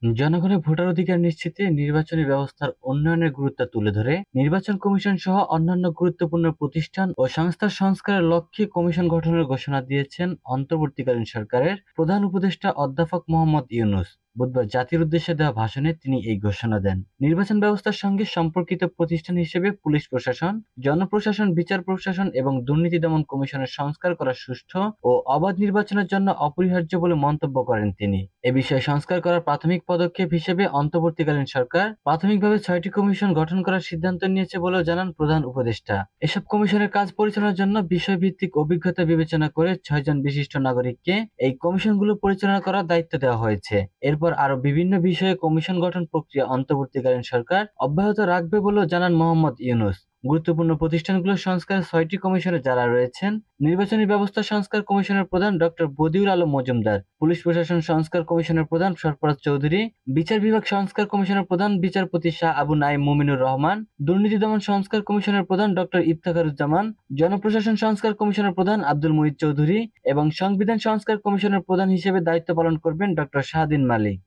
জনগণের ভোটার অধিকার নিশ্চিতে নির্বাচনী ব্যবস্থার উন্নয়নের গুরুত্ব তুলে ধরে নির্বাচন কমিশন সহ অন্যান্য গুরুত্বপূর্ণ প্রতিষ্ঠান ও সংস্থার সংস্কারের লক্ষ্যে কমিশন গঠনের ঘোষণা দিয়েছেন অন্তর্বর্তীকালীন সরকারের প্রধান উপদেষ্টা অধ্যাপক মোহাম্মদ ইউনূস। বুধবার জাতির উদ্দেশ্যে দেওয়া ভাষণে তিনি এই ঘোষণা দেন। নির্বাচন ব্যবস্থার সঙ্গে সম্পর্কিত প্রতিষ্ঠান হিসেবে পুলিশ প্রশাসন, জনপ্রশাসন, বিচার প্রশাসন এবং দুর্নীতি দমন কমিশনের সংস্কার করা সুষ্ঠু ও অবাধ নির্বাচনের জন্য অপরিহার্য বলে মন্তব্য করেন তিনি। এ বিষয়ে সংস্কার করার প্রাথমিক পদক্ষেপ হিসেবে অন্তর্বর্তীকালীন সরকার প্রাথমিকভাবে ৬টি কমিশন গঠন করার সিদ্ধান্ত নিয়েছে বলেও জানান প্রধান উপদেষ্টা। এসব কমিশনের কাজ পরিচালনার জন্য বিষয়ভিত্তিক অভিজ্ঞতা বিবেচনা করে ৬ জন বিশিষ্ট নাগরিককে এই কমিশনগুলো পরিচালনা করার দায়িত্ব দেওয়া হয়েছে। এরপর আরো বিভিন্ন বিষয়ে কমিশন গঠন প্রক্রিয়া অন্তর্বর্তীকালীন সরকার অব্যাহত রাখবে বলেও জানান মোহাম্মদ ইউনূস। গুরুত্বপূর্ণ প্রতিষ্ঠানগুলোর সংস্কারে ৬টি কমিশনে যারা রয়েছেন: নির্বাচনী ব্যবস্থা সংস্কার কমিশনের প্রধান ডক্টর বদিউল আলম মজুমদার, পুলিশ প্রশাসন সংস্কার কমিশনের প্রধান সরফরাজ চৌধুরী, বিচার বিভাগ সংস্কার কমিশনের প্রধান বিচারপতি শাহ আবু নাঈম মুমিনুর রহমান, দুর্নীতি দমন সংস্কার কমিশনের প্রধান ডক্টর ইফতেখারুজ্জামান, জনপ্রশাসন সংস্কার কমিশনের প্রধান আব্দুল মুহিত চৌধুরী এবং সংবিধান সংস্কার কমিশনের প্রধান হিসেবে দায়িত্ব পালন করবেন ডক্টর শাহদিন মালিক।